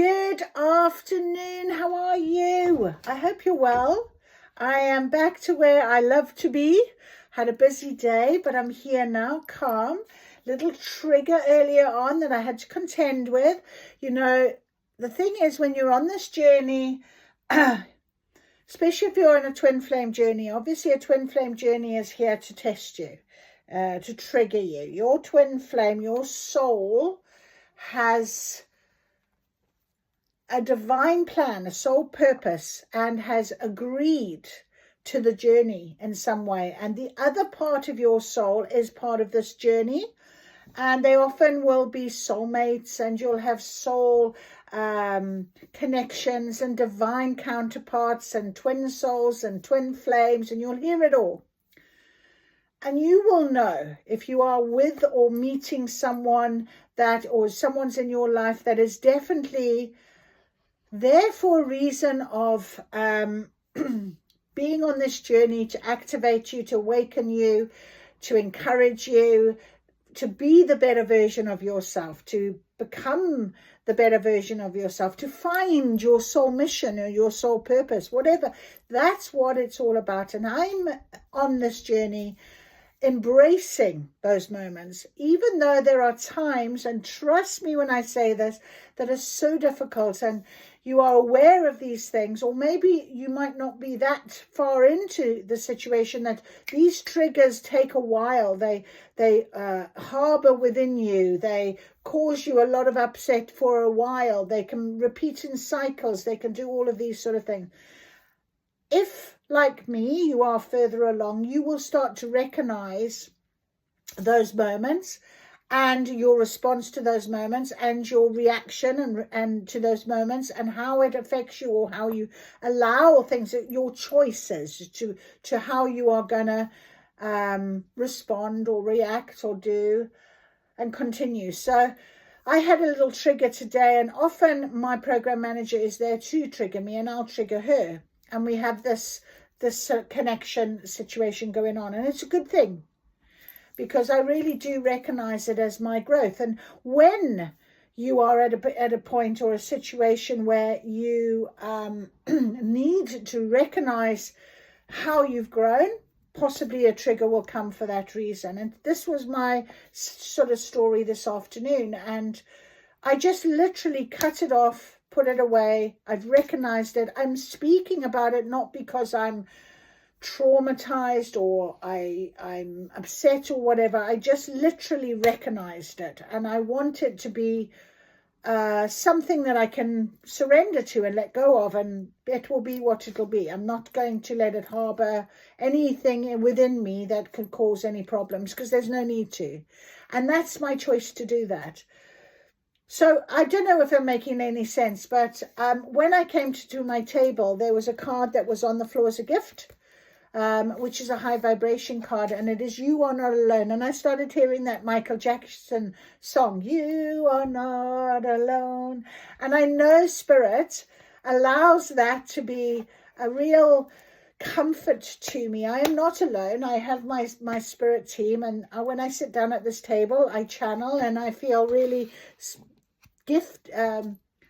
Good afternoon. How are you? I hope you're well. I am back to where I love to be. Had a busy day, but I'm here now, calm. Little trigger earlier on that I had to contend with. You know, the thing is, when you're on this journey, especially if you're on a twin flame journey, obviously a twin flame journey is here to test you, to trigger you. Your twin flame, your soul has a divine plan, a soul purpose, and has agreed to the journey in some way. And the other part of your soul is part of this journey. And they often will be soulmates, and you'll have soul connections and divine counterparts and twin souls and twin flames, and you'll hear it all. And you will know if you are with or meeting someone or someone's in your life that is definitely there for a reason of being on this journey to activate you, to awaken you, to encourage you, to be the better version of yourself, to become the better version of yourself, to find your soul mission or your soul purpose, whatever. That's what it's all about. And I'm on this journey embracing those moments, even though there are times, and trust me when I say this, that are so difficult, and you are aware of these things, or maybe you might not be that far into the situation, that these triggers take a while. They harbor within you. They cause you a lot of upset for a while. They can repeat in cycles. They can do all of these sort of things. If, like me, you are further along, you will start to recognize those moments and your response to those moments and your reaction and to those moments, and how it affects you, or how you allow things, your choices to how you are going to respond or react or do and continue. So I had a little trigger today, and often my program manager is there to trigger me, and I'll trigger her. And we have this connection situation going on. And it's a good thing, because I really do recognize it as my growth. And when you are at a point or a situation where you need to recognize how you've grown, possibly a trigger will come for that reason. And this was my sort of story this afternoon. And I just literally cut it off, put it away. I've recognized it. I'm speaking about it not because I'm traumatized or I'm upset or whatever. I just literally recognized it, and I want it to be something that I can surrender to and let go of, and it will be what it'll be. I'm not going to let it harbor anything within me that could cause any problems, because there's no need to. And that's my choice to do that. So I don't know if I'm making any sense, but when I came to do my table, there was a card that was on the floor as a gift, which is a high vibration card, and it is "You Are Not Alone." And I started hearing that Michael Jackson song, "You Are Not Alone." And I know Spirit allows that to be a real comfort to me. I am not alone. I have my spirit team, and when I sit down at this table, I channel, and I feel really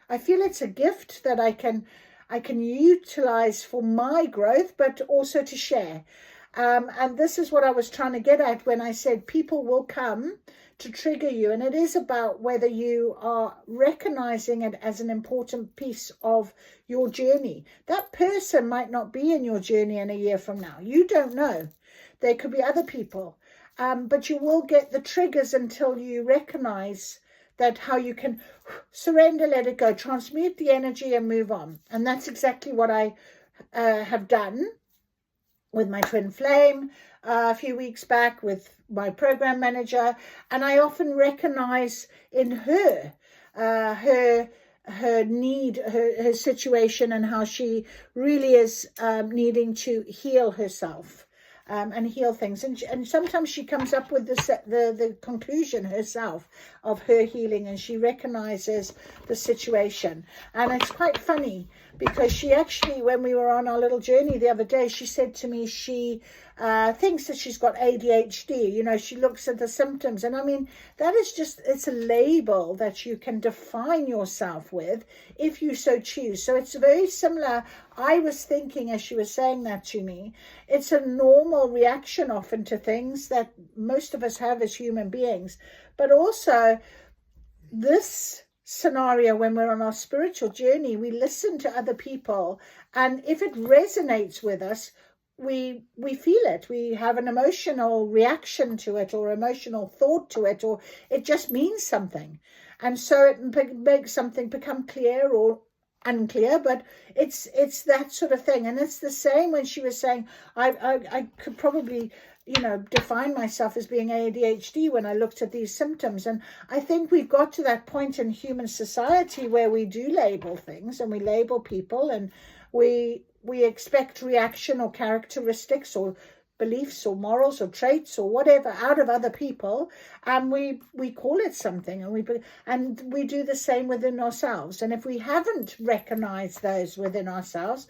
I feel it's a gift that I can utilize for my growth, but also to share. And this is what I was trying to get at when I said people will come to trigger you. And it is about whether you are recognizing it as an important piece of your journey. That person might not be in your journey in a year from now. You don't know. There could be other people. But you will get the triggers until you recognize that, how you can surrender, let it go, transmute the energy and move on. And that's exactly what I have done with my twin flame a few weeks back, with my program manager. And I often recognize in her need, her situation, and how she really is needing to heal herself. and heal things. And sometimes she comes up with the conclusion herself of her healing, and she recognizes the situation. And it's quite funny because she actually, when we were on our little journey the other day, she said to me she thinks that she's got ADHD. You know, she looks at the symptoms, and I mean, that is just, it's a label that you can define yourself with if you so choose. So it's very similar. I was thinking as she was saying that to me, it's a normal reaction often to things that most of us have as human beings. But also this scenario, when we're on our spiritual journey, we listen to other people, and if it resonates with us, we feel it. We have an emotional reaction to it, or emotional thought to it, or it just means something. And so it makes something become clear or unclear, but it's that sort of thing. And it's the same when she was saying, I could probably, you know, define myself as being ADHD when I looked at these symptoms. And I think we've got to that point in human society where we do label things, and we label people, and we expect reaction or characteristics or beliefs or morals or traits or whatever out of other people, and we call it something, and we do the same within ourselves. And if we haven't recognized those within ourselves,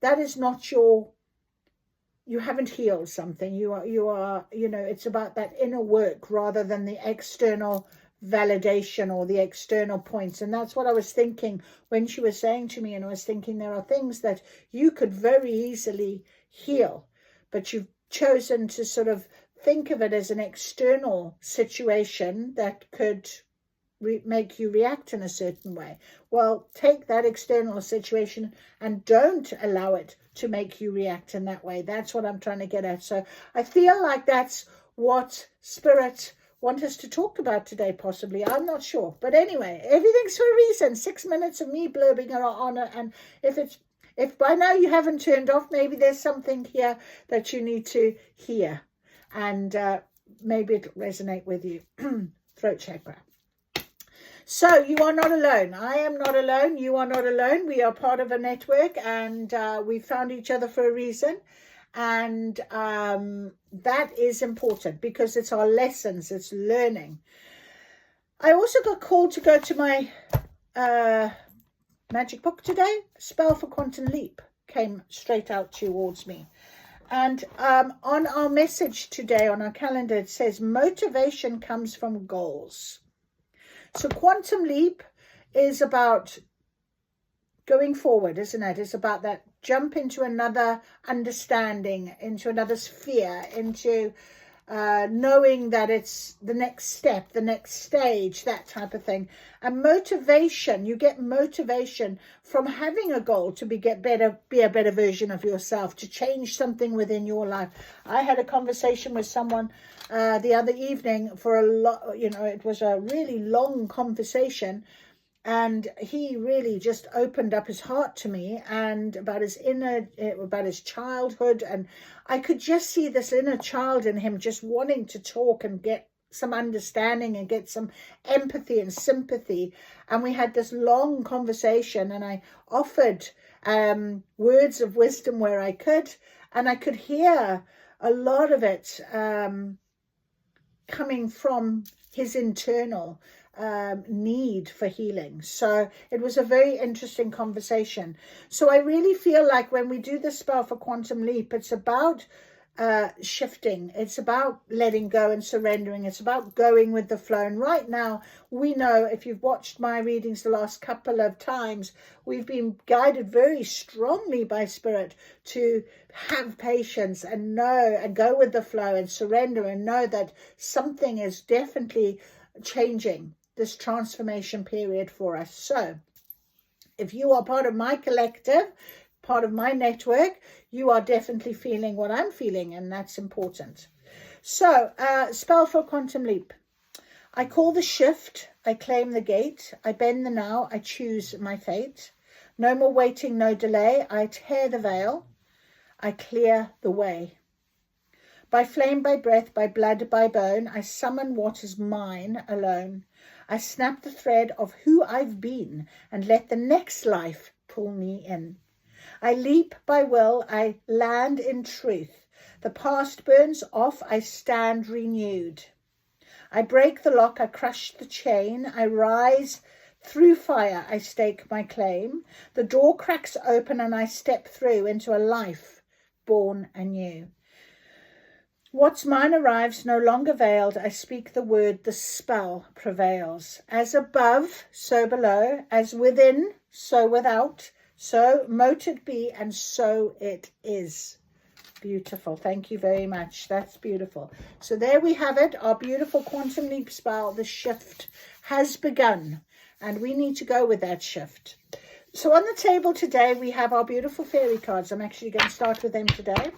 that is not you haven't healed something. You are, you know, it's about that inner work rather than the external validation or the external points. And that's what I was thinking when she was saying to me, and I was thinking there are things that you could very easily heal, but you've chosen to sort of think of it as an external situation that could make you react in a certain way. Well, take that external situation and don't allow it to make you react in that way. That's what I'm trying to get at. So I feel like that's what Spirit want us to talk about today, possibly. I'm not sure. But anyway, everything's for a reason. 6 minutes of me blurbing on it. And if by now you haven't turned off, maybe there's something here that you need to hear. And maybe it'll resonate with you. Throat chakra. So you are not alone. I am not alone. You are not alone. We are part of a network, and we found each other for a reason. And that is important because it's our lessons, it's learning. I also got called to go to my magic book today. Spell for Quantum Leap came straight out towards me. And on our message today, on our calendar, it says motivation comes from goals. So Quantum Leap is about going forward, isn't it? It's about that jump into another understanding, into another sphere, into knowing that it's the next step, the next stage, that type of thing. And motivation, you get motivation from having a goal to be a better version of yourself, to change something within your life. I had a conversation with someone the other evening for a lot, you know, it was a really long conversation. And he really just opened up his heart to me, and about his childhood. And I could just see this inner child in him just wanting to talk and get some understanding and get some empathy and sympathy. And we had this long conversation, and I offered words of wisdom where I could, and I could hear a lot of it coming from his internal need for healing. So it was a very interesting conversation. So I really feel like when we do the spell for Quantum Leap, it's about shifting, it's about letting go and surrendering, it's about going with the flow. And right now, we know, if you've watched my readings the last couple of times, we've been guided very strongly by Spirit to have patience and know and go with the flow and surrender and know that something is definitely changing, this transformation period for us. So if you are part of my collective, part of my network, you are definitely feeling what I'm feeling, and that's important. So spell for Quantum Leap. I call the shift, I claim the gate, I bend the now, I choose my fate. No more waiting, no delay, I tear the veil, I clear the way. By flame, by breath, by blood, by bone, I summon what is mine alone. I snap the thread of who I've been and let the next life pull me in. I leap by will, I land in truth. The past burns off, I stand renewed. I break the lock, I crush the chain, I rise through fire, I stake my claim. The door cracks open and I step through into a life born anew. What's mine arrives, no longer veiled. I speak the word, the spell prevails. As above, so below. As within, so without. So mote it be, and so it is. Beautiful. Thank you very much. That's beautiful. So there we have it. Our beautiful quantum leap spell. The shift has begun, and we need to go with that shift. So on the table today, we have our beautiful fairy cards. I'm actually going to start with them today.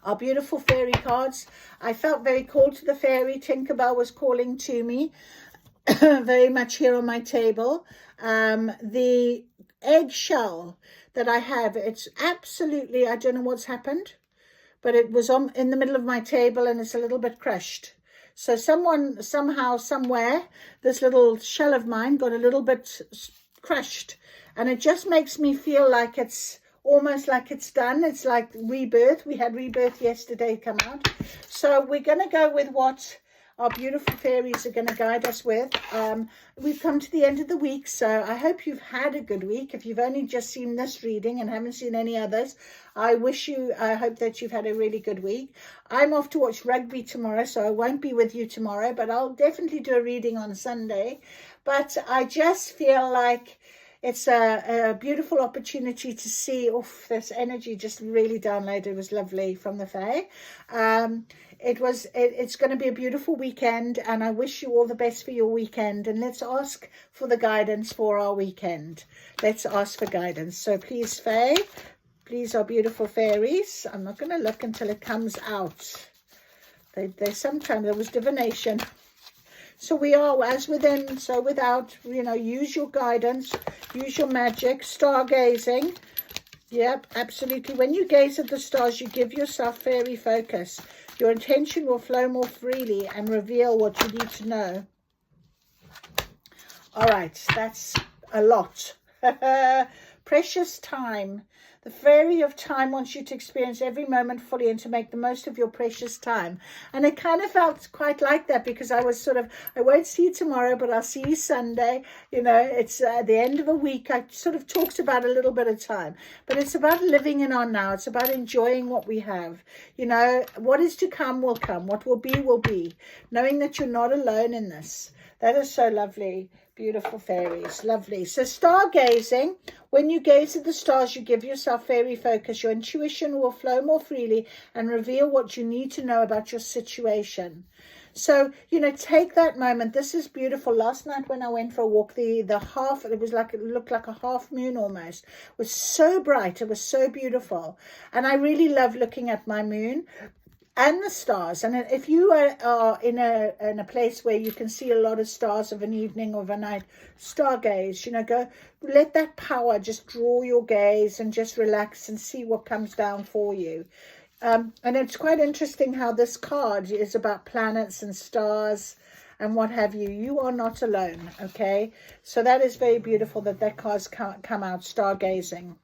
Our beautiful fairy cards. I felt very called to the fairy. Tinkerbell was calling to me very much here on my table. The eggshell that I have, it's absolutely, I don't know what's happened, but it was in the middle of my table and it's a little bit crushed. So someone, somehow, somewhere, this little shell of mine got a little bit crushed, and it just makes me feel like it's almost like it's done. It's like rebirth. We had rebirth yesterday come out. So we're going to go with what our beautiful fairies are going to guide us with. We've come to the end of the week, so I hope you've had a good week. If you've only just seen this reading and haven't seen any others, I hope that you've had a really good week. I'm off to watch rugby tomorrow, so I won't be with you tomorrow, but I'll definitely do a reading on Sunday. But I just feel like it's a beautiful opportunity to see, this energy just really downloaded. It was lovely from the Fae. It's going to be a beautiful weekend, and I wish you all the best for your weekend. And let's ask for the guidance for our weekend. Let's ask for guidance. So please, Fae, please, our beautiful fairies. I'm not going to look until it comes out. Sometimes there was divination. So we are as within, so without. Use your guidance, use your magic, stargazing. Yep, absolutely. When you gaze at the stars, you give yourself fairy focus. Your intention will flow more freely and reveal what you need to know. All right, that's a lot. Precious time. The fairy of time wants you to experience every moment fully and to make the most of your precious time. And it kind of felt quite like that, because I was I won't see you tomorrow, but I'll see you Sunday. It's the end of a week. I sort of talked about a little bit of time, but it's about living in on now. It's about enjoying what we have. What is to come will come. What will be will be. Knowing that you're not alone in this. That is so lovely. Beautiful fairies. Lovely. So stargazing. When you gaze at the stars, you give yourself fairy focus. Your intuition will flow more freely and reveal what you need to know about your situation. So, take that moment. This is beautiful. Last night when I went for a walk, it looked like a half moon almost. It was so bright. It was so beautiful. And I really love looking at my moon and the stars. And if you are in a place where you can see a lot of stars of an evening or of a night, stargaze, go, let that power just draw your gaze and just relax and see what comes down for you. And it's quite interesting how this card is about planets and stars and what have you. You are not alone, okay? So that is very beautiful that card's come out, stargazing.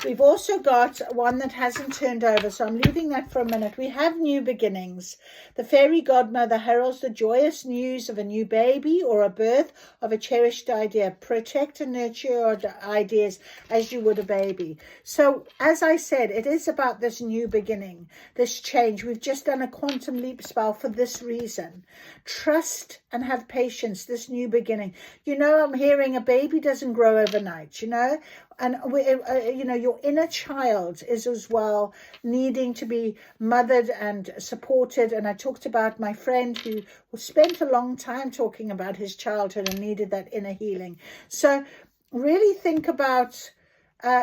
We've also got one that hasn't turned over, so I'm leaving that for a minute. We have new beginnings. The fairy godmother heralds the joyous news of a new baby or a birth of a cherished idea. Protect and nurture your ideas as you would a baby. So, as I said, it is about this new beginning, this change. We've just done a quantum leap spell for this reason. Trust and have patience, this new beginning. I'm hearing a baby doesn't grow overnight, and your inner child is as well needing to be mothered and supported. And I talked about my friend who spent a long time talking about his childhood and needed that inner healing. So really think about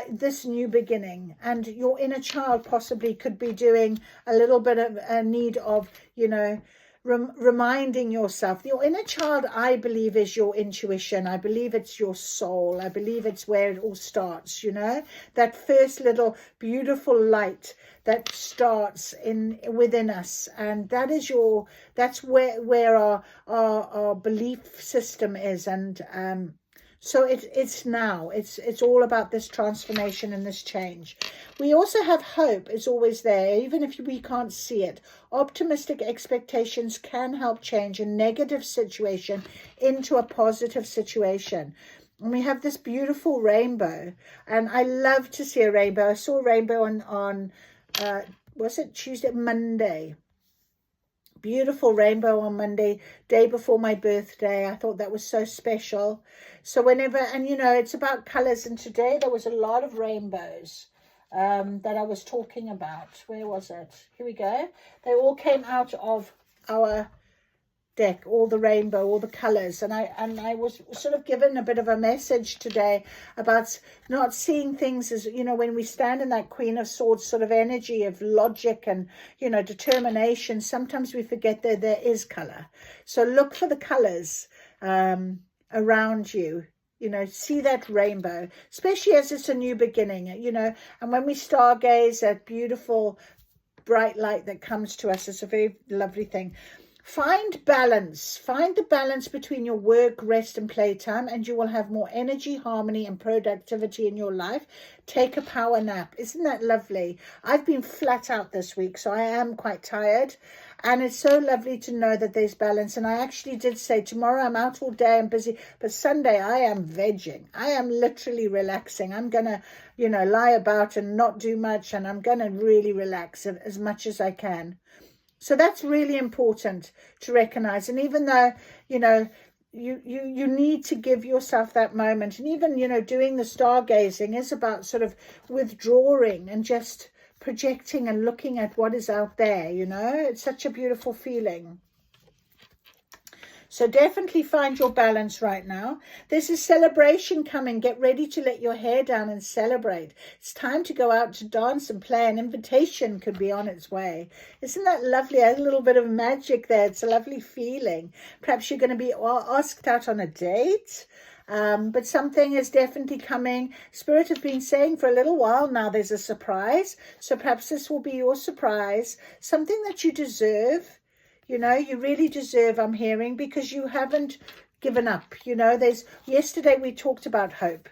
this new beginning, and your inner child possibly could be doing a little bit of a need of, reminding yourself. Your inner child, I believe, is your intuition. I believe it's your soul. I believe it's where it all starts, that first little beautiful light that starts within us. And that's where our belief system is. And So it's now. It's all about this transformation and this change. We also have hope is always there, even if we can't see it. Optimistic expectations can help change a negative situation into a positive situation. And we have this beautiful rainbow, and I love to see a rainbow. I saw a rainbow on was it Tuesday, Monday? Beautiful rainbow on Monday, day before my birthday. I thought that was so special. So whenever, and you know, it's about colors, and today there was a lot of rainbows that I was talking about. Where was it? Here we go. They all came out of our deck, all the rainbow, all the colors, and I was sort of given a bit of a message today about not seeing things as, you know, when we stand in that Queen of Swords sort of energy of logic and, you know, determination, sometimes we forget that there is color. So look for the colors around you. You know, see that rainbow, especially as it's a new beginning, you know, and when we stargaze, that beautiful bright light that comes to us, it's a very lovely thing. Find balance. Find the balance between your work, rest, and playtime, and you will have more energy, harmony, and productivity in your life. Take a power nap. Isn't that lovely? I've been flat out this week, so I am quite tired. And it's so lovely to know that there's balance. And I actually did say tomorrow I'm out all day and busy, but Sunday I am vegging. I am literally relaxing. I'm going to, you know, lie about and not do much, and I'm going to really relax as much as I can. So that's really important to recognize. And even though, you know, you need to give yourself that moment. And even, you know, doing the stargazing is about sort of withdrawing and just projecting and looking at what is out there, you know. It's such a beautiful feeling. So definitely find your balance right now. There's a celebration coming. Get ready to let your hair down and celebrate. It's time to go out to dance and play. An invitation could be on its way. Isn't that lovely? A little bit of magic there. It's a lovely feeling. Perhaps you're going to be asked out on a date. But something is definitely coming. Spirit has been saying for a little while now there's a surprise. So perhaps this will be your surprise. Something that you deserve. You know, you really deserve, I'm hearing, because you haven't given up. You know, yesterday we talked about hope.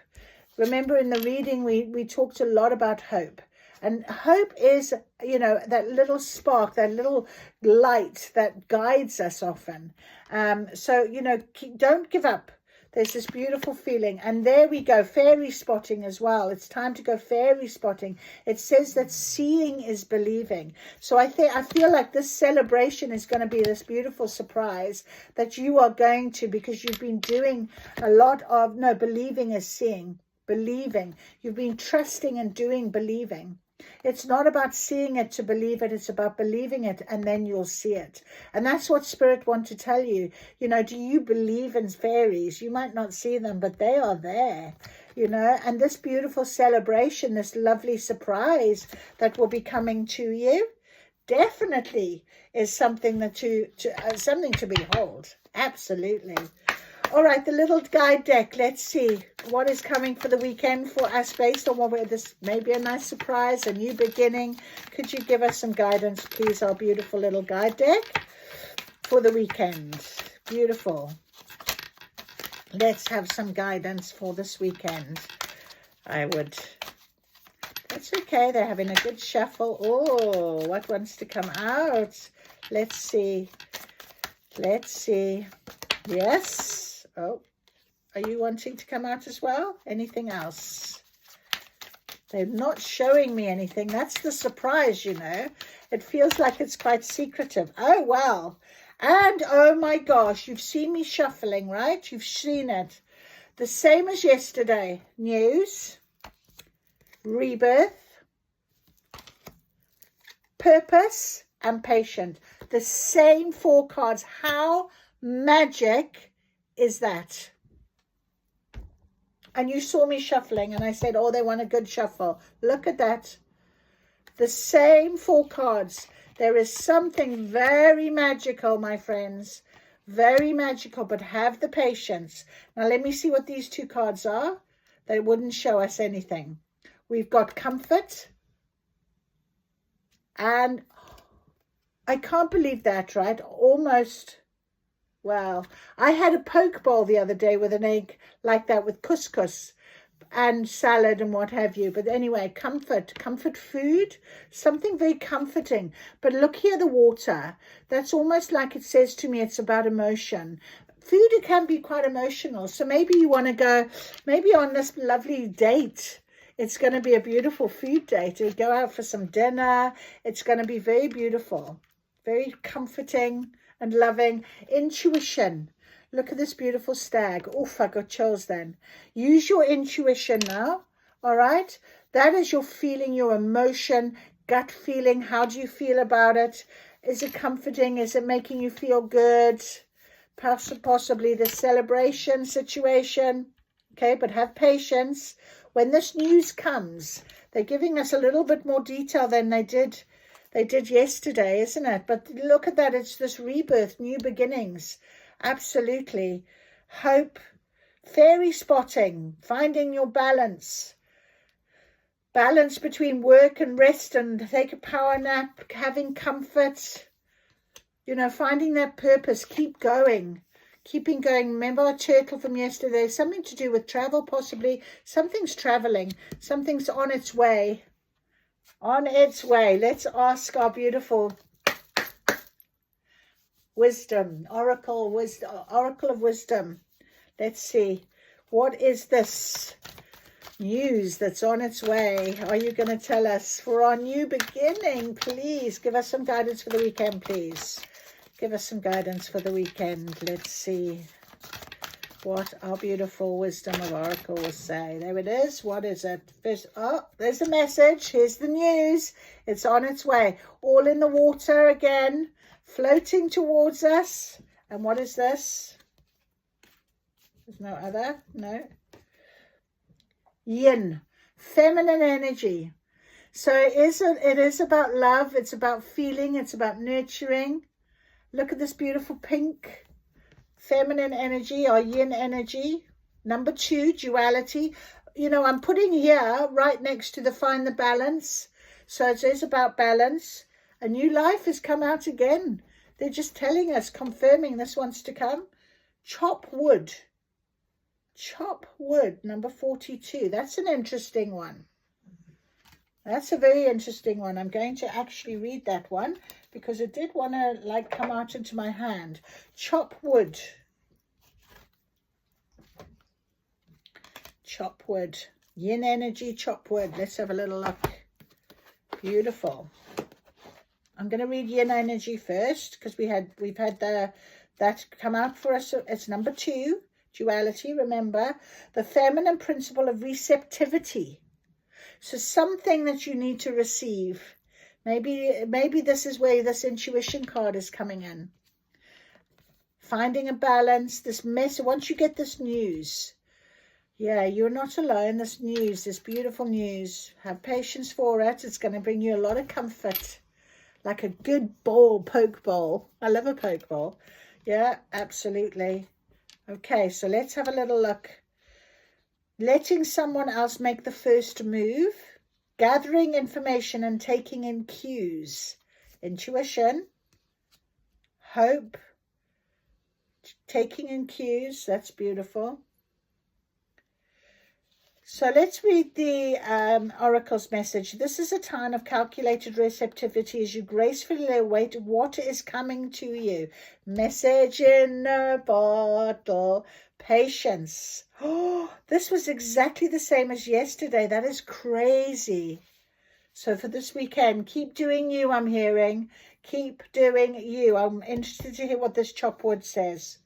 Remember in the reading, we talked a lot about hope. And hope is, you know, that little spark, that little light that guides us often. So, you know, don't give up. There's this beautiful feeling. And there we go, fairy spotting as well. It's time to go fairy spotting. It says that seeing is believing. So I feel like this celebration is going to be this beautiful surprise that you are going to, because you've been doing a lot of, no, believing is seeing, believing. You've been trusting and doing believing. It's not about seeing it to believe it. It's about believing it, and then you'll see it. And that's what Spirit want to tell you. You know, do you believe in fairies? You might not see them, but they are there, you know. And this beautiful celebration, this lovely surprise that will be coming to you, definitely is something that something to behold. Absolutely. All right, the little guide deck. Let's see what is coming for the weekend for us based on what this may be a nice surprise, a new beginning. Could you give us some guidance, please, our beautiful little guide deck for the weekend? Beautiful. Let's have some guidance for this weekend. That's okay. They're having a good shuffle. Oh, what wants to come out? Let's see. Yes. Oh, are you wanting to come out as well? Anything else? They're not showing me anything. That's the surprise, you know. It feels like it's quite secretive. Oh, wow. And, oh, my gosh, you've seen me shuffling, right? You've seen it. The same as yesterday. News, rebirth, purpose, and patient. The same 4 cards. How magic is that? And you saw me shuffling and I said, oh, they want a good shuffle. Look at that. The same 4 cards. There is something very magical, my friends. Very magical, but have the patience. Now let me see what these 2 cards are. They wouldn't show us anything. We've got comfort. And I can't believe that, right? Almost Wow. I had a poke bowl the other day with an egg like that, with couscous and salad and what have you. But anyway, comfort food, something very comforting. But look here, the water, that's almost like it says to me it's about emotion. Food, it can be quite emotional. So maybe you want to go, maybe on this lovely date, it's going to be a beautiful food date. You go out for some dinner. It's going to be very beautiful, very comforting and loving. Intuition. Look at this beautiful stag. Oof, I got chills then. Use your intuition now, all right? That is your feeling, your emotion, gut feeling. How do you feel about it? Is it comforting? Is it making you feel good? Possibly the celebration situation. Okay, but have patience. When this news comes, they're giving us a little bit more detail than they did yesterday, isn't it? But look at that. It's this rebirth, new beginnings. Absolutely. Hope, fairy spotting, finding your balance between work and rest, and take a power nap, having comfort, you know, finding that purpose. Keep going, keeping going. Remember our turtle from yesterday, something to do with travel, possibly. Something's traveling, something's on its way. Let's ask our beautiful wisdom, oracle of wisdom. Let's see, what is this news that's on its way? Are you going to tell us for our new beginning? Please give us some guidance for the weekend. Please give us some guidance for the weekend. Let's see what our beautiful wisdom of oracle will say. There it is. What is it? First, oh, there's the message. Here's the news. It's on its way. All in the water again, floating towards us. And what is this? There's no other. No. Yin, feminine energy. So it is about love. It's about feeling. It's about nurturing. Look at this beautiful pink. Feminine energy or yin energy. Number 2, duality. You know, I'm putting here right next to the find the balance. So it is about balance. A new life has come out again. They're just telling us, confirming this wants to come. Chop wood. Chop wood, number 42. That's an interesting one. That's a very interesting one. I'm going to actually read that one because it did want to like come out into my hand. Chop wood. Chop wood. Yin energy, chop wood. Let's have a little look. Beautiful. I'm going to read yin energy first because we've had that come out for us. It's number 2. Duality, remember, the feminine principle of receptivity. So something that you need to receive. Maybe this is where this intuition card is coming in. Finding a balance, this mess. Once you get this news, yeah, you're not alone. This news, this beautiful news, have patience for it. It's going to bring you a lot of comfort, like a good poke bowl. I love a poke bowl. Yeah, absolutely. Okay, so let's have a little look. Letting someone else make the first move, gathering information and taking in cues. Intuition, hope, taking in cues. That's beautiful. So let's read the oracle's message. This is a time of calculated receptivity as you gracefully await what is coming to you. Message in a bottle. Patience. Oh, this was exactly the same as yesterday. That is crazy. So for this weekend, keep doing you, I'm hearing. Keep doing you. I'm interested to hear what this chopwood says.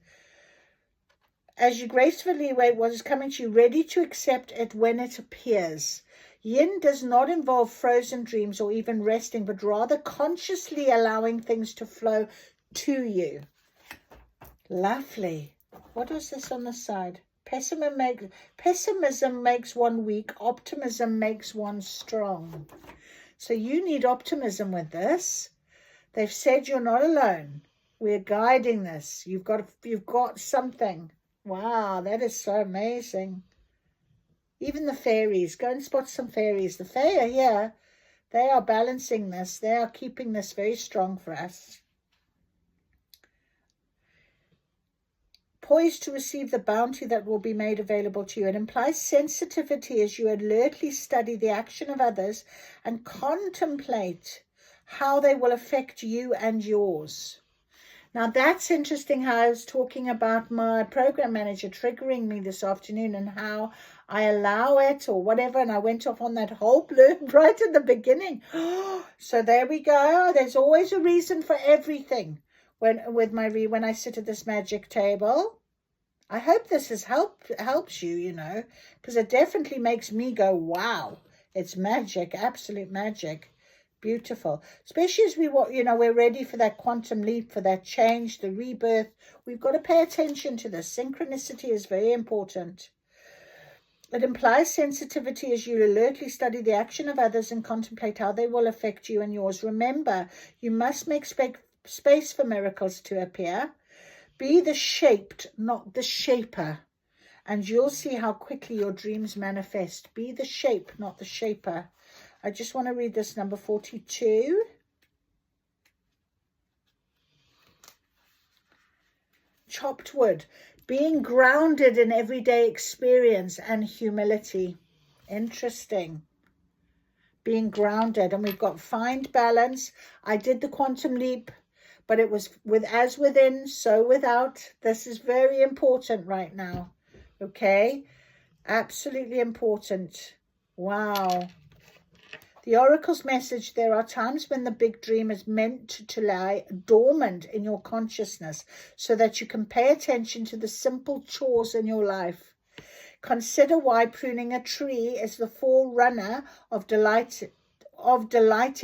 As you gracefully await what is coming to you, ready to accept it when it appears. Yin does not involve frozen dreams or even resting, but rather consciously allowing things to flow to you. Lovely. What was this on the side? Pessimism makes one weak. Optimism makes one strong. So you need optimism with this. They've said you're not alone. We're guiding this. You've got something. Wow, that is so amazing. Even the fairies. Go and spot some fairies. The fae are here. They are balancing this. They are keeping this very strong for us. poised to receive the bounty that will be made available to you. It implies sensitivity as you alertly study the action of others and contemplate how they will affect you and yours. Now that's interesting how I was talking about my program manager triggering me this afternoon and how I allow it or whatever, and I went off on that whole blurb right at the beginning. So there we go. There's always a reason for everything when I sit at this magic table. I hope this helps you, because it definitely makes me go, wow, it's magic, absolute magic. Beautiful, especially as we're ready for that quantum leap, for that change, the rebirth. We've got to pay attention to this. Synchronicity is very important. It implies sensitivity as you alertly study the action of others and contemplate how they will affect you and yours. Remember, you must make space for miracles to appear. Be the shaped, not the shaper, and you'll see how quickly your dreams manifest. Be the shape, not the shaper. I just want to read this number 42. Chopped wood. Being grounded in everyday experience and humility. Interesting. Being grounded. And we've got find balance. I did the quantum leap, but it was as within, so without. This is very important right now. Okay? Absolutely important. Wow. The Oracle's message: there are times when the big dream is meant to lie dormant in your consciousness so that you can pay attention to the simple chores in your life. Consider why pruning a tree is the forerunner of delighting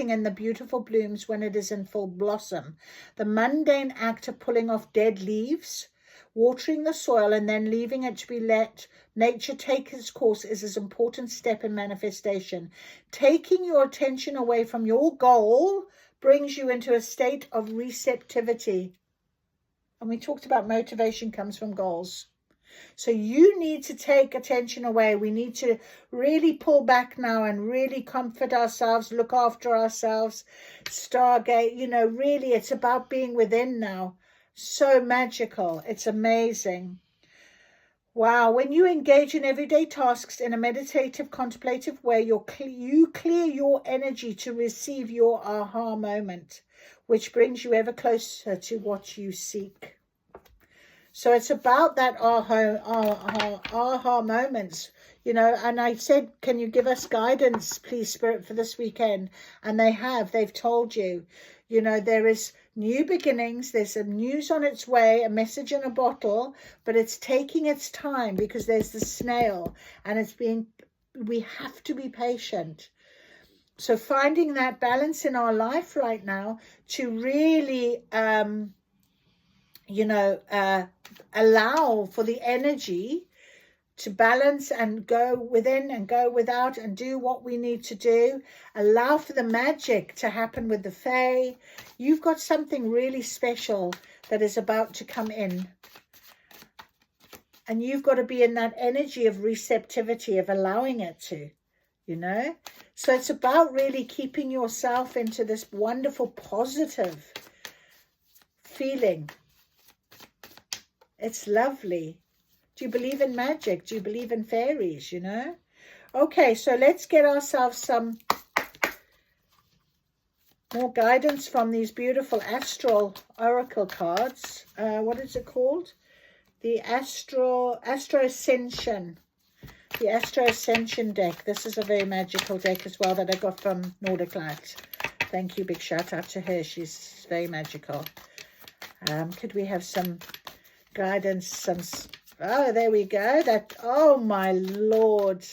in the beautiful blooms when it is in full blossom. The mundane act of pulling off dead leaves, watering the soil, and then leaving it to be let nature take its course is an important step in manifestation. Taking your attention away from your goal brings you into a state of receptivity. And we talked about motivation comes from goals. So you need to take attention away. We need to really pull back now and really comfort ourselves, look after ourselves, stargate. Really it's about being within now. So magical. It's amazing. Wow. When you engage in everyday tasks in a meditative, contemplative way, you clear your energy to receive your aha moment, which brings you ever closer to what you seek. So it's about that aha moments, and I said, can you give us guidance, please, Spirit, for this weekend? And they've told you, there is new beginnings. There's some news on its way, a message in a bottle, but it's taking its time because there's the snail and we have to be patient. So finding that balance in our life right now to really, allow for the energy to balance and go within and go without and do what we need to do. Allow for the magic to happen with the Fae. You've got something really special that is about to come in. And you've got to be in that energy of receptivity, of allowing it to, So it's about really keeping yourself into this wonderful, positive feeling. It's lovely. Do you believe in magic? Do you believe in fairies, Okay, so let's get ourselves some more guidance from these beautiful astral oracle cards. What is it called? The Astro Ascension. The Astro Ascension deck. This is a very magical deck as well that I got from Nordic Light. Thank you. Big shout out to her. She's very magical. Could we have some guidance? Oh, there we go. Oh my Lord.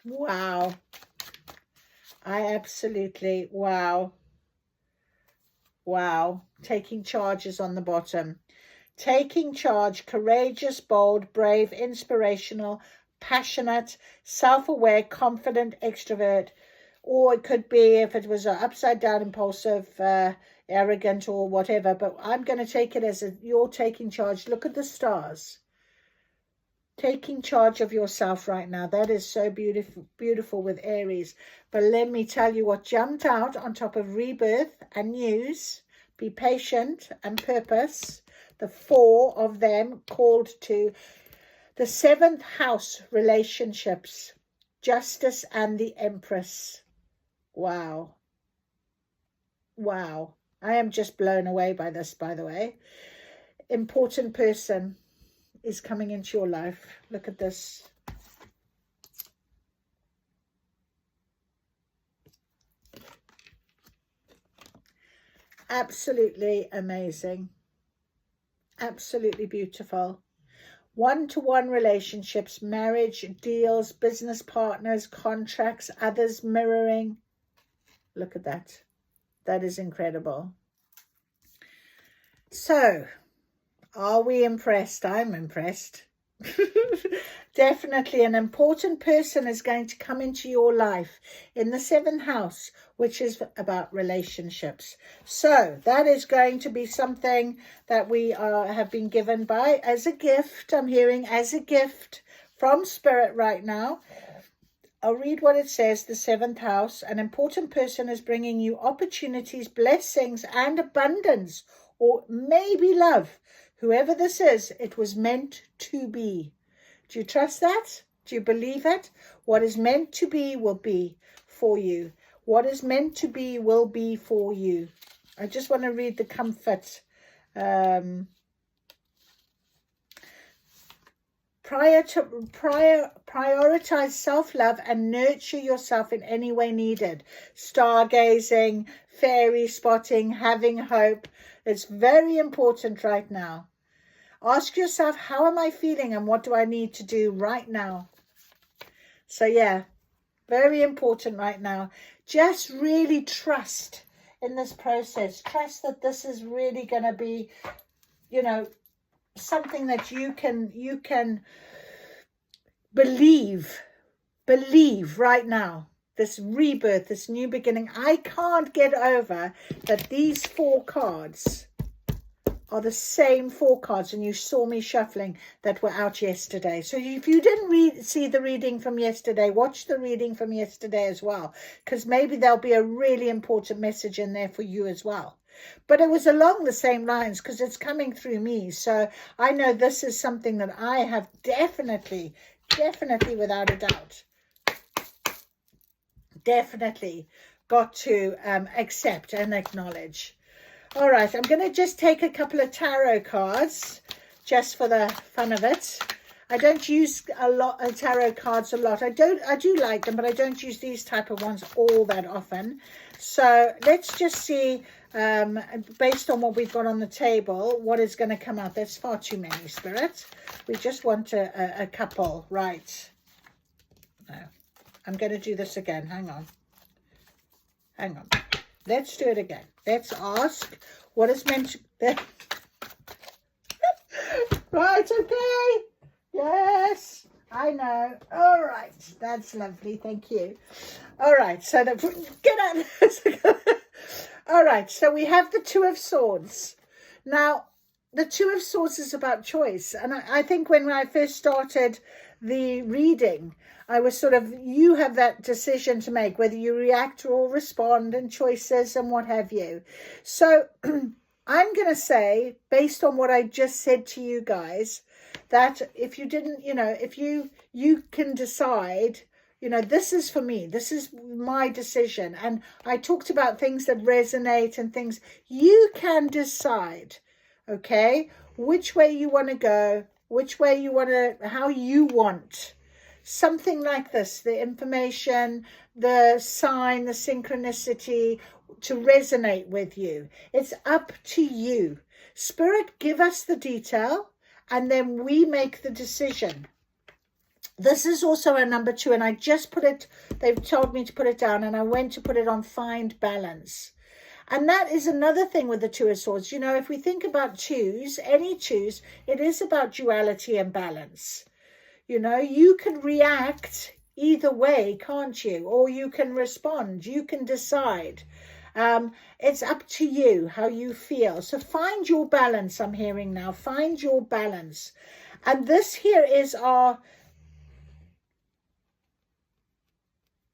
Wow. Wow. Wow. Taking charge is on the bottom. Taking charge, courageous, bold, brave, inspirational, passionate, self-aware, confident, extrovert. Or it could be, if it was an upside down, impulsive, arrogant or whatever. But I'm going to take it as you're taking charge. Look at the stars. Taking charge of yourself right now. That is so beautiful with Aries. But let me tell you what jumped out on top of rebirth and news. Be patient and purpose. The 4 of them called to the 7th house, relationships, justice and the Empress. Wow. Wow. I am just blown away by this, by the way. Important person is coming into your life. Look at this. Absolutely amazing. Absolutely beautiful. One-to-one relationships, marriage, deals, business partners, contracts, others mirroring. Look at that. That is incredible. So, are we impressed? I'm impressed. Definitely an important person is going to come into your life in the 7th house, which is about relationships. So that is going to be something that we have been given by as a gift. I'm hearing as a gift from Spirit right now. I'll read what it says. The 7th house, an important person is bringing you opportunities, blessings and abundance, or maybe love. Whoever this is, it was meant to be. Do you trust that? Do you believe it? What is meant to be will be for you. What is meant to be will be for you. I just want to read the comfort. Prioritize self-love and nurture yourself in any way needed. Stargazing, fairy spotting, having hope. It's very important right now. Ask yourself, how am I feeling and what do I need to do right now? So yeah, very important right now. Just really trust in this process. Trust that this is really going to be, you know, something that you can believe right now. This rebirth, this new beginning. I can't get over that these 4 cards are the same 4 cards, and you saw me shuffling that were out yesterday. So if you didn't see the reading from yesterday, watch the reading from yesterday as well, because maybe there'll be a really important message in there for you as well. But it was along the same lines because it's coming through me. So I know this is something that I have definitely without a doubt, definitely got to accept and acknowledge. All right, I'm going to just take a couple of tarot cards just for the fun of it. I don't use a lot of tarot cards a lot. I do like them, but I don't use these type of ones all that often. So let's just see, based on what we've got on the table, what is going to come out. There's far too many, Spirit. We just want a couple, right? No, I'm going to do this again. Hang on. Let's do it again. Let's ask what is meant to... Right, okay. Yes, I know. All right. That's lovely. Thank you. All right. So, get out. All right. So, we have the 2 of Swords. Now, the 2 of Swords is about choice. And I think when I first started the reading, I was sort of, you have that decision to make, whether you react or respond, and choices and what have you. So I'm going to say, based on what I just said to you guys, that if you didn't, if you can decide, this is for me, this is my decision. And I talked about things that resonate and things you can decide, okay, which way you want to go, which way you want to, how you want. Something like this, the information, the sign, the synchronicity to resonate with you. It's up to you. Spirit, give us the detail and then we make the decision. This is also a number 2 and I just put it, they've told me to put it down and I went to put it on find balance. And that is another thing with the 2 of Swords. If we think about any 2s, it is about duality and balance. You can react either way, can't you? Or you can respond. You can decide. It's up to you how you feel. So find your balance, I'm hearing now. Find your balance. And this here is our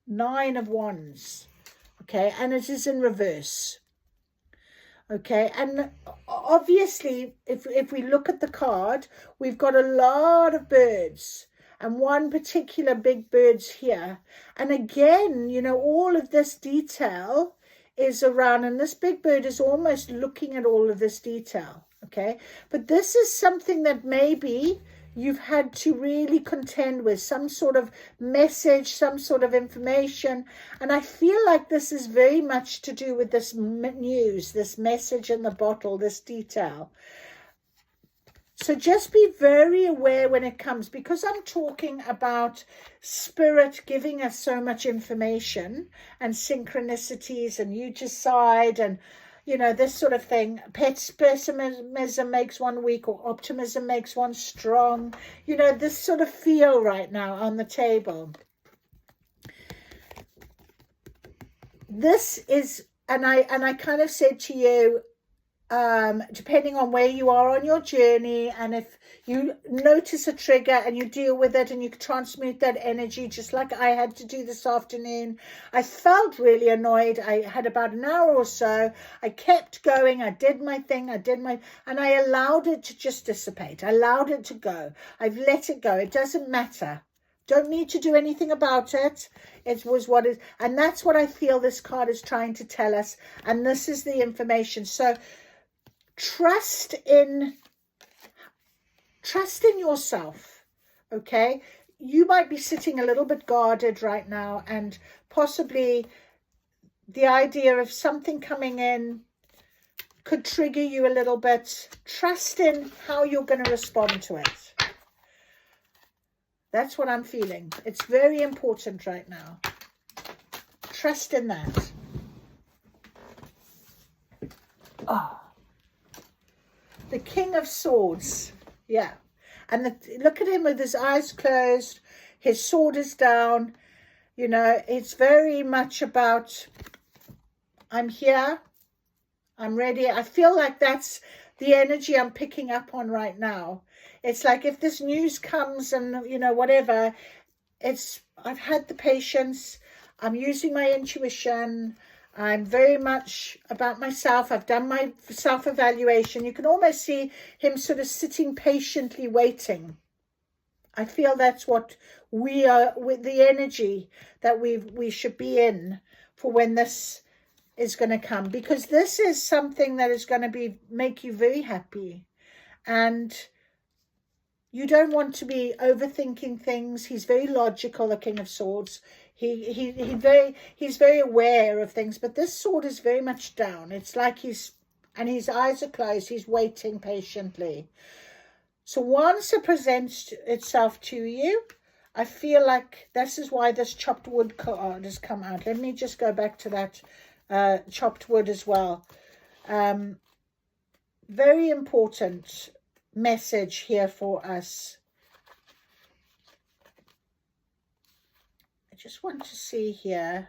9 of Wands. Okay, and it is in reverse. Okay, and obviously if we look at the card, we've got a lot of birds and one particular big bird's here. And again, you know, all of this detail is around, and this big bird is almost looking at all of this detail. Okay, but this is something that maybe you've had to really contend with, some sort of message, some sort of information. And I feel like this is very much to do with this news, this message in the bottle, this detail. So just be very aware when it comes, because I'm talking about spirit giving us so much information and synchronicities, and you decide, and you know, this sort of thing. Pessimism makes one weak, or optimism makes one strong. You know, this sort of feel right now on the table. This is, and I kind of said to you, depending on where you are on your journey, and if you notice a trigger and you deal with it and you transmute that energy, just like I had to do this afternoon. I felt really annoyed. I had about an hour or so. I kept going. I did my thing. And I allowed it to just dissipate. I allowed it to go. I've let it go. It doesn't matter. Don't need to do anything about it. It was what is, and that's what I feel this card is trying to tell us. And this is the information. So trust in yourself. Okay, you might be sitting a little bit guarded right now, and possibly the idea of something coming in could trigger you a little bit. Trust in how you're going to respond to it. That's what I'm feeling. It's very important right now. Trust in that. Oh, the King of Swords. Yeah. And look at him with his eyes closed. His sword is down. You know, it's very much about, I'm here. I'm ready. I feel like that's the energy I'm picking up on right now. It's like if this news comes and, you know, whatever, I've had the patience. I'm using my intuition. I'm very much about myself. I've done my self-evaluation. You can almost see him sort of sitting patiently waiting. I feel that's what we are, with the energy that we should be in for when this is going to come, because this is something that is going to make you very happy. And you don't want to be overthinking things. He's very logical, the King of Swords. He's very aware of things, but this sword is very much down. It's like his eyes are closed. He's waiting patiently. So once it presents itself to you, I feel like this is why this chopped wood card has come out. Let me just go back to that chopped wood as well. Very important message here for us. I just want to see here.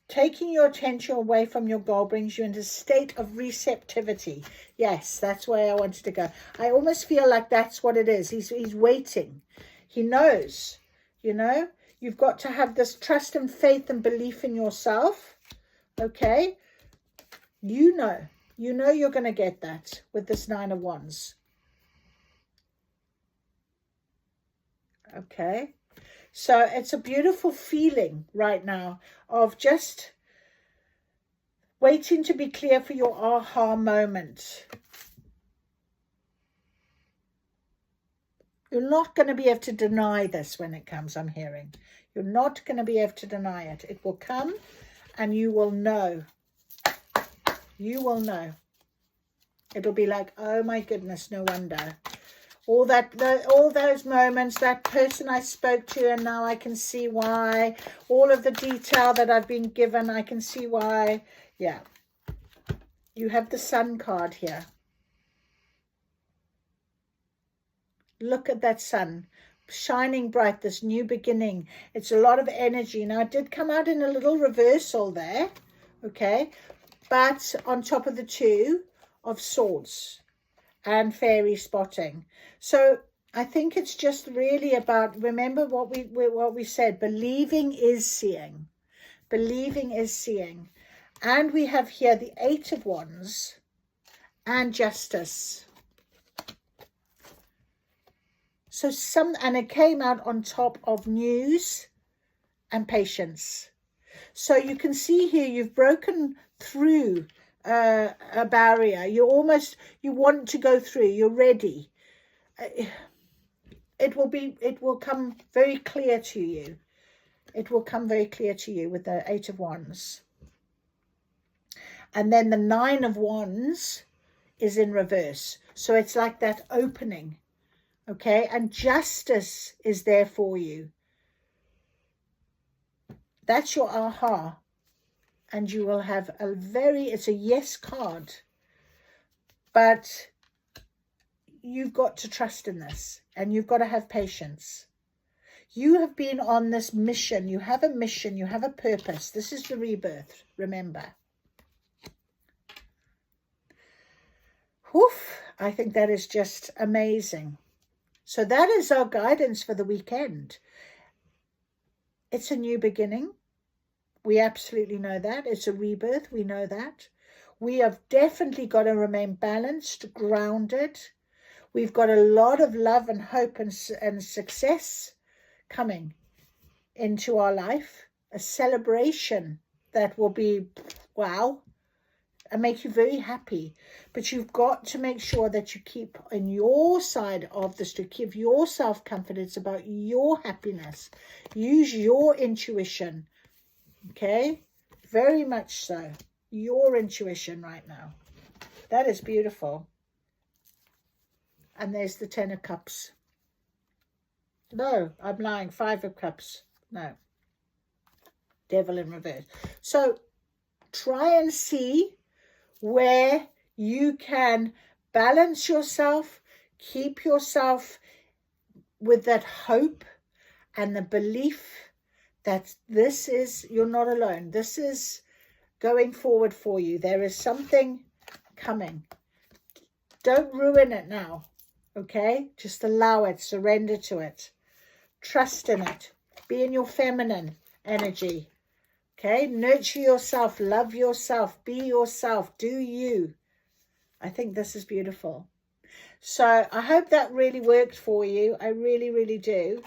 Taking your attention away from your goal brings you into a state of receptivity. Yes, that's where I wanted to go. I almost feel like that's what it is. He's waiting. He knows, you know. You've got to have this trust and faith and belief in yourself. Okay? You know you're going to get that with this Nine of Wands. Okay? So it's a beautiful feeling right now of just waiting to be clear for your aha moment. You're not going to be able to deny this when it comes, I'm hearing. You're not going to be able to deny it. It will come and you will know. You will know. It'll be like, oh my goodness, no wonder. All those moments, that person I spoke to, and now I can see why. All of the detail that I've been given, I can see why. Yeah. You have the Sun card here. Look at that sun, shining bright, this new beginning. It's a lot of energy. Now, it did come out in a little reversal there, okay? But on top of the Two of Swords and fairy spotting. So I think it's just really about, remember what we said, believing is seeing. Believing is seeing. And we have here the 8 of Wands and Justice. So and it came out on top of news and patience. So you can see here you've broken through a barrier. You want to go through. You're ready. It will come very clear to you. It will come very clear to you with the 8 of Wands. And then the 9 of Wands is in reverse. So it's like that opening. Okay, and Justice is there for you. That's your aha. And you will have it's a yes card. But you've got to trust in this. And you've got to have patience. You have been on this mission. You have a mission. You have a purpose. This is the rebirth, remember. Woof, I think that is just amazing. So that is our guidance for the weekend. It's a new beginning. We absolutely know that. It's a rebirth. We know that. We have definitely got to remain balanced, grounded. We've got a lot of love and hope and success coming into our life. A celebration that will be, wow, and make you very happy. But you've got to make sure that you keep on your side of this, to give yourself confidence about your happiness. Use your intuition. Okay? Very much so. Your intuition right now. That is beautiful. And there's the 10 of Cups. No, I'm lying. 5 of Cups. No. Devil in reverse. So try and see where you can balance yourself, keep yourself with that hope and the belief that you're not alone. This is going forward for you. There is something coming. Don't ruin it now, okay? Just allow it, surrender to it. Trust in it. Be in your feminine energy. Okay, nurture yourself, love yourself, be yourself, do you. I think this is beautiful. So I hope that really worked for you. I really, really do.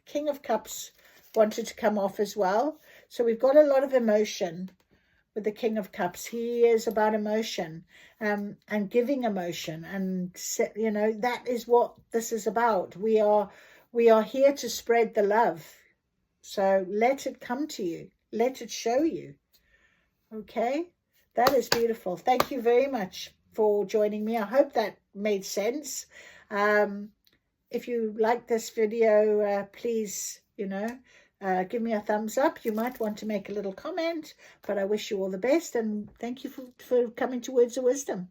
King of Cups wanted to come off as well. So we've got a lot of emotion with the King of Cups. He is about emotion and giving emotion. And, you know, that is what this is about. We are here to spread the love. So let it come to you. Let it show you. Okay, that is beautiful. Thank you very much for joining me. I hope that made sense. If you like this video, please, you know, give me a thumbs up. You might want to make a little comment, but I wish you all the best and thank you for coming to Words of Wisdom.